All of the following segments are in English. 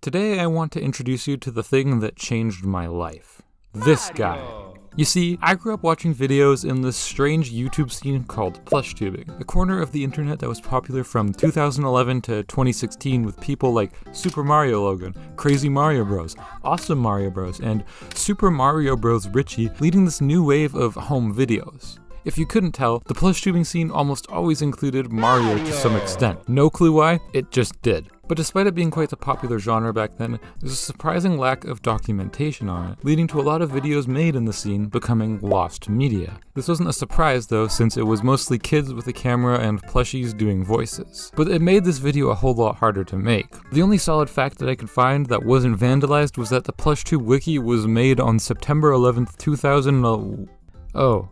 Today I want to introduce you to the thing that changed my life. This guy. You see, I grew up watching videos in this strange YouTube scene called plush tubing, a corner of the internet that was popular from 2011 to 2016 with people like Super Mario Logan, Crazy Mario Bros, Awesome Mario Bros, and Super Mario Bros Richie leading this new wave of home videos. If you couldn't tell, the plush tubing scene almost always included Mario to some extent. No clue why, it just did. But despite it being quite the popular genre back then, there's a surprising lack of documentation on it, leading to a lot of videos made in the scene becoming lost media. This wasn't a surprise though, since it was mostly kids with a camera and plushies doing voices. But it made this video a whole lot harder to make. The only solid fact that I could find that wasn't vandalized was that the PlushTube wiki was made on September 11th, 2000. Oh.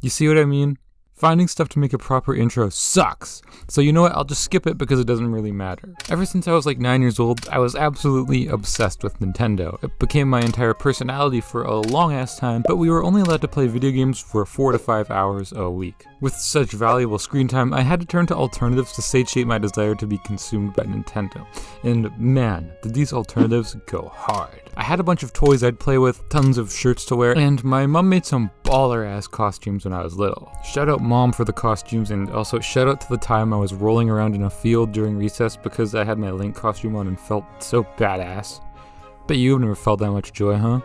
You see what I mean? Finding stuff to make a proper intro sucks. So you know what, I'll just skip it because it doesn't really matter. Ever since I was like 9 years old, I was absolutely obsessed with Nintendo. It became my entire personality for a long ass time, but we were only allowed to play video games for 4 to 5 hours a week. With such valuable screen time, I had to turn to alternatives to satiate my desire to be consumed by Nintendo. And man, did these alternatives go hard. I had a bunch of toys I'd play with, tons of shirts to wear, and my mom made some baller ass costumes when I was little. Shout out mom for the costumes, and also shout out to the time I was rolling around in a field during recess because I had my Link costume on and felt so badass. Bet you've never felt that much joy, huh?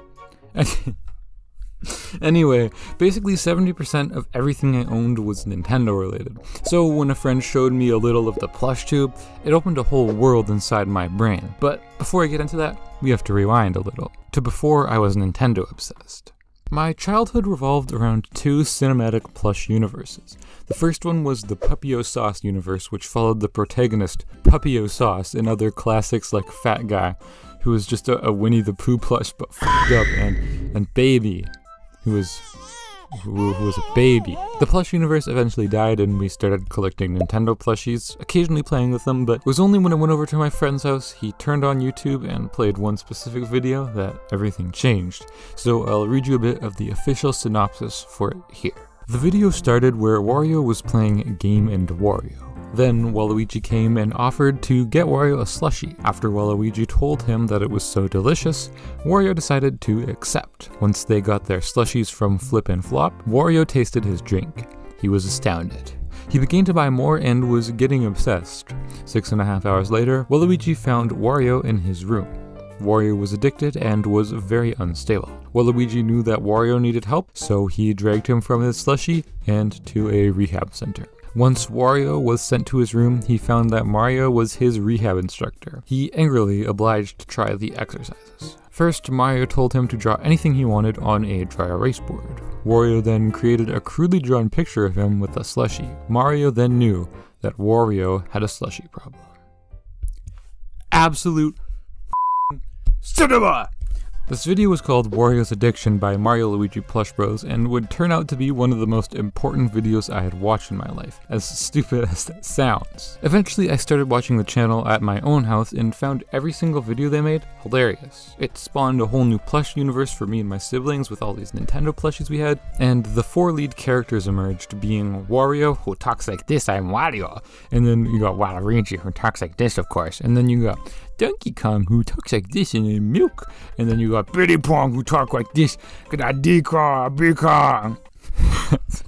Anyway, basically 70% of everything I owned was Nintendo related. So when a friend showed me a little of the plush tube, it opened a whole world inside my brain. But before I get into that, we have to rewind a little, to before I was Nintendo obsessed. My childhood revolved around two cinematic plush universes. The first one was the Puppy-O Sauce universe, which followed the protagonist, Puppy-O Sauce, and other classics like Fat Guy, who was just a Winnie the Pooh plush but f***ed up, and Baby, who was a baby. The plush universe eventually died and we started collecting Nintendo plushies, occasionally playing with them, but it was only when I went over to my friend's house, he turned on YouTube and played one specific video that everything changed. So I'll read you a bit of the official synopsis for it here. The video started where Wario was playing Game & Wario. Then Waluigi came and offered to get Wario a slushie. After Waluigi told him that it was so delicious, Wario decided to accept. Once they got their slushies from Flip and Flop, Wario tasted his drink. He was astounded. He began to buy more and was getting obsessed. 6.5 hours later, Waluigi found Wario in his room. Wario was addicted and was very unstable. Waluigi knew that Wario needed help, so he dragged him from his slushie and to a rehab center. Once Wario was sent to his room, he found that Mario was his rehab instructor. He angrily obliged to try the exercises. First, Mario told him to draw anything he wanted on a dry erase board. Wario then created a crudely drawn picture of him with a slushie. Mario then knew that Wario had a slushie problem. Absolute cinema! This video was called Wario's Addiction by Mario Luigi Plush Bros and would turn out to be one of the most important videos I had watched in my life, as stupid as that sounds. Eventually I started watching the channel at my own house and found every single video they made hilarious. It spawned a whole new plush universe for me and my siblings with all these Nintendo plushies we had, and the 4 lead characters emerged, being Wario, who talks like this, I'm Wario, and then you got Waluigi, who talks like this of course, and then you got Donkey Kong, who talks like this in milk, and then you got Bitty Pong, who talk like this.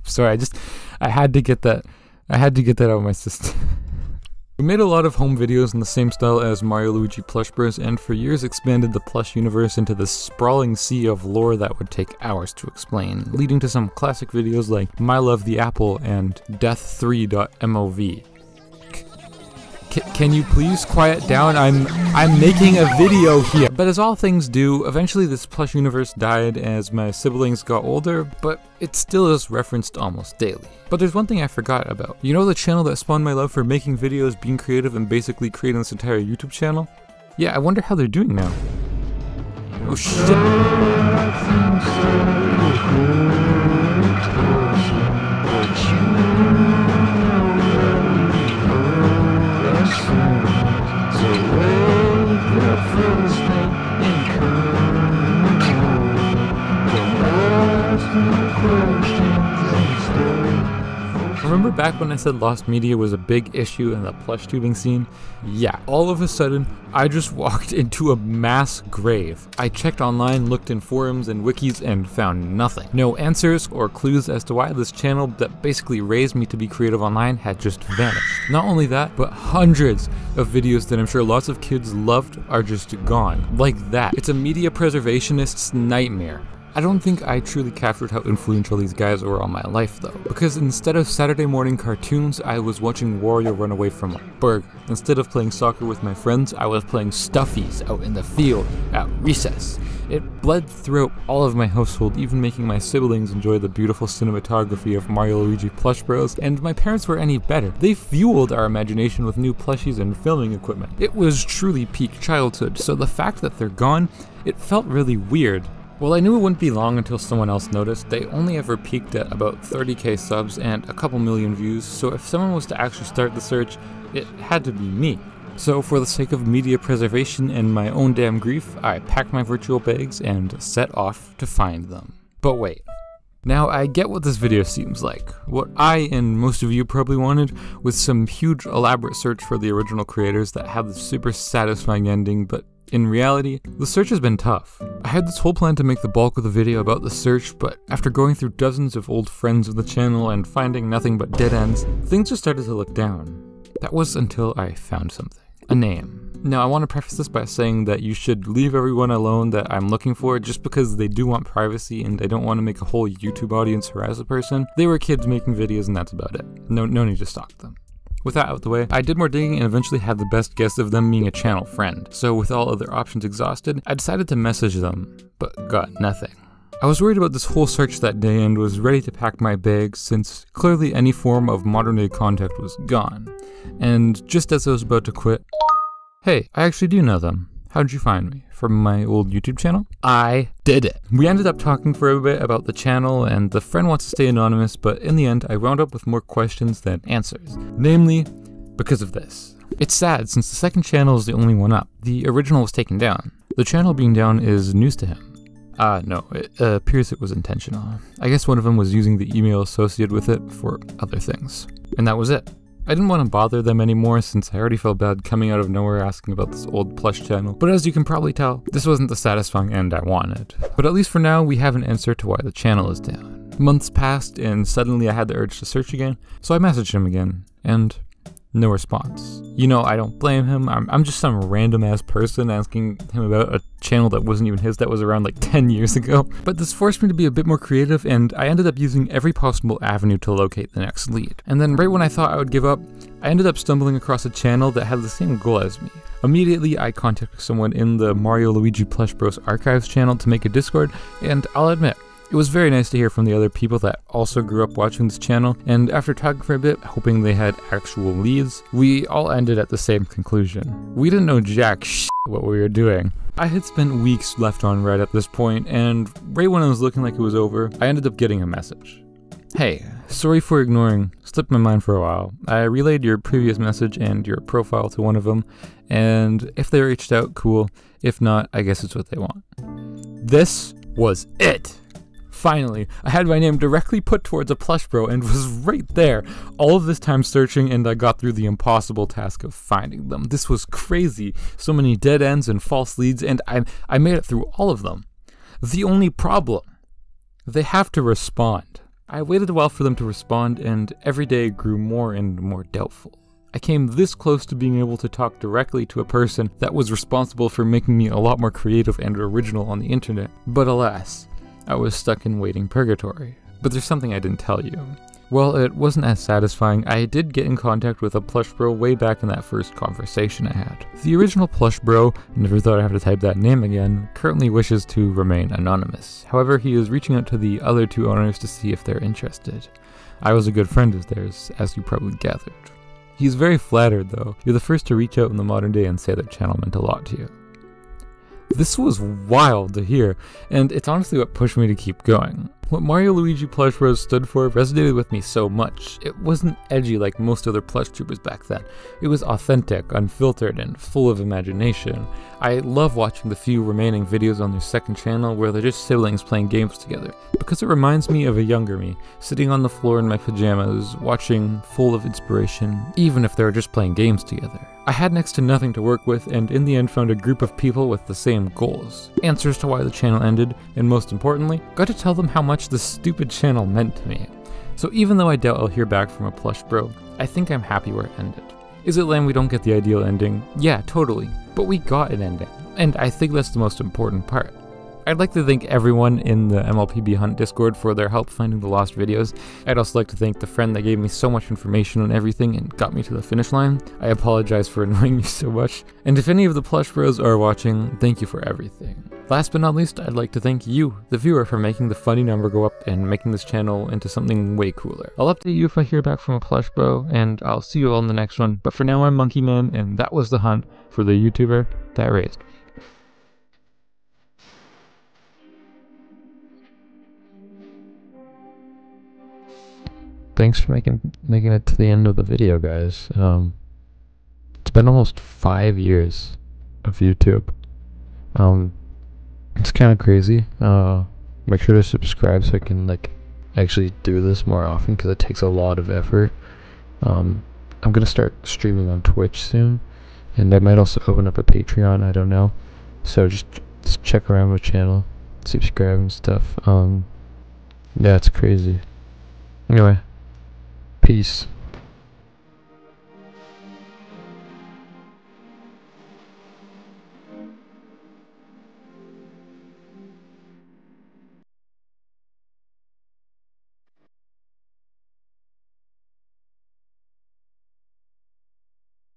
Sorry, I had to get that out of my system. We made a lot of home videos in the same style as Mario Luigi Plush Bros, and for years expanded the plush universe into this sprawling sea of lore that would take hours to explain, leading to some classic videos like My Love the Apple and Death3.mov. Can you please quiet down? I'm making a video here. But as all things do, eventually this plush universe died as my siblings got older, but it still is referenced almost daily. But there's one thing I forgot about. You know the channel that spawned my love for making videos, being creative, and basically creating this entire YouTube channel? Yeah, I wonder how they're doing now. Oh shit. Remember back when I said lost media was a big issue in the plush tubing scene? Yeah, all of a sudden, I just walked into a mass grave. I checked online, looked in forums and wikis, and found nothing. No answers or clues as to why this channel that basically raised me to be creative online had just vanished. Not only that, but hundreds of videos that I'm sure lots of kids loved are just gone. Like that. It's a media preservationist's nightmare. I don't think I truly captured how influential these guys were on my life though, because instead of Saturday morning cartoons, I was watching Wario run away from a burger. Instead of playing soccer with my friends, I was playing stuffies out in the field at recess. It bled throughout all of my household, even making my siblings enjoy the beautiful cinematography of Mario Luigi Plush Bros, and my parents were any better. They fueled our imagination with new plushies and filming equipment. It was truly peak childhood, so the fact that they're gone, it felt really weird. Well, I knew it wouldn't be long until someone else noticed. They only ever peaked at about 30k subs and a couple million views, so if someone was to actually start the search, it had to be me. So for the sake of media preservation and my own damn grief, I packed my virtual bags and set off to find them. But wait. Now I get what this video seems like. What I and most of you probably wanted was some huge elaborate search for the original creators that had this super satisfying ending, but in reality, the search has been tough. I had this whole plan to make the bulk of the video about the search, but after going through dozens of old friends of the channel and finding nothing but dead ends, things just started to look down. That was until I found something. A name. Now I want to preface this by saying that you should leave everyone alone that I'm looking for just because they do want privacy and I don't want to make a whole YouTube audience harass a person. They were kids making videos and that's about it. No need to stalk them. With that out the way, I did more digging and eventually had the best guess of them being a channel friend. So with all other options exhausted, I decided to message them, but got nothing. I was worried about this whole search that day and was ready to pack my bags since clearly any form of modern day contact was gone. And just as I was about to quit, hey, I actually do know them. How did you find me? From my old YouTube channel? I did it. We ended up talking for a bit about the channel and the friend wants to stay anonymous, but in the end I wound up with more questions than answers. Namely, because of this. It's sad since the second channel is the only one up. The original was taken down. The channel being down is news to him. No, it appears it was intentional. I guess one of them was using the email associated with it for other things. And that was it. I didn't want to bother them anymore since I already felt bad coming out of nowhere asking about this old plush channel, but as you can probably tell, this wasn't the satisfying end I wanted. But at least for now, we have an answer to why the channel is down. Months passed and suddenly I had the urge to search again, so I messaged him again, and no response. You know, I don't blame him. I'm just some random ass person asking him about a channel that wasn't even his, that was around like 10 years ago. But this forced me to be a bit more creative and I ended up using every possible avenue to locate the next lead. And then right when I thought I would give up, I ended up stumbling across a channel that had the same goal as me. Immediately, I contacted someone in the Mario Luigi Plush Bros Archives channel to make a Discord, and I'll admit, it was very nice to hear from the other people that also grew up watching this channel, and after talking for a bit, hoping they had actual leads, we all ended at the same conclusion. We didn't know jack shit what we were doing. I had spent weeks left on red at this point, and right when it was looking like it was over, I ended up getting a message. Hey, sorry for ignoring, slipped my mind for a while. I relayed your previous message and your profile to one of them, and if they reached out, cool. If not, I guess it's what they want. This was it! Finally, I had my name directly put towards a plush bro and was right there. All of this time searching and I got through the impossible task of finding them. This was crazy. So many dead ends and false leads and I made it through all of them. The only problem, they have to respond. I waited a while for them to respond and every day grew more and more doubtful. I came this close to being able to talk directly to a person that was responsible for making me a lot more creative and original on the internet. But alas, I was stuck in waiting purgatory. But there's something I didn't tell you. Well, it wasn't as satisfying. I did get in contact with a plush bro way back in that first conversation I had. The original plush bro, never thought I'd have to type that name again, currently wishes to remain anonymous. However, he is reaching out to the other two owners to see if they're interested. I was a good friend of theirs, as you probably gathered. He's very flattered though. You're the first to reach out in the modern day and say their channel meant a lot to you. This was wild to hear, and it's honestly what pushed me to keep going. What Mario Luigi Plush Bros stood for resonated with me so much. It wasn't edgy like most other plush tubers back then. It was authentic, unfiltered, and full of imagination. I love watching the few remaining videos on their second channel where they're just siblings playing games together, because it reminds me of a younger me, sitting on the floor in my pajamas, watching, full of inspiration, even if they were just playing games together. I had next to nothing to work with, and in the end found a group of people with the same goals, answers to why the channel ended, and most importantly, got to tell them how much this stupid channel meant to me. So even though I doubt I'll hear back from a plush bro, I think I'm happy where it ended. Is it lame we don't get the ideal ending? Yeah, totally, but we got an ending, and I think that's the most important part. I'd like to thank everyone in the MLPB Hunt Discord for their help finding the lost videos. I'd also like to thank the friend that gave me so much information on everything and got me to the finish line. I apologize for annoying you so much. And if any of the plush bros are watching, thank you for everything. Last but not least, I'd like to thank you, the viewer, for making the funny number go up and making this channel into something way cooler. I'll update you if I hear back from a plush bro, and I'll see you all in the next one. But for now, I'm Monkey Man, and that was the hunt for the YouTuber that raised. Thanks for making it to the end of the video, guys. It's been almost 5 years of YouTube. It's kind of crazy. Make sure to subscribe so I can actually do this more often, because it takes a lot of effort. I'm gonna start streaming on Twitch soon, and I might also open up a Patreon. I don't know. So just check around my channel, subscribe and stuff. Yeah, it's crazy. Anyway. Peace.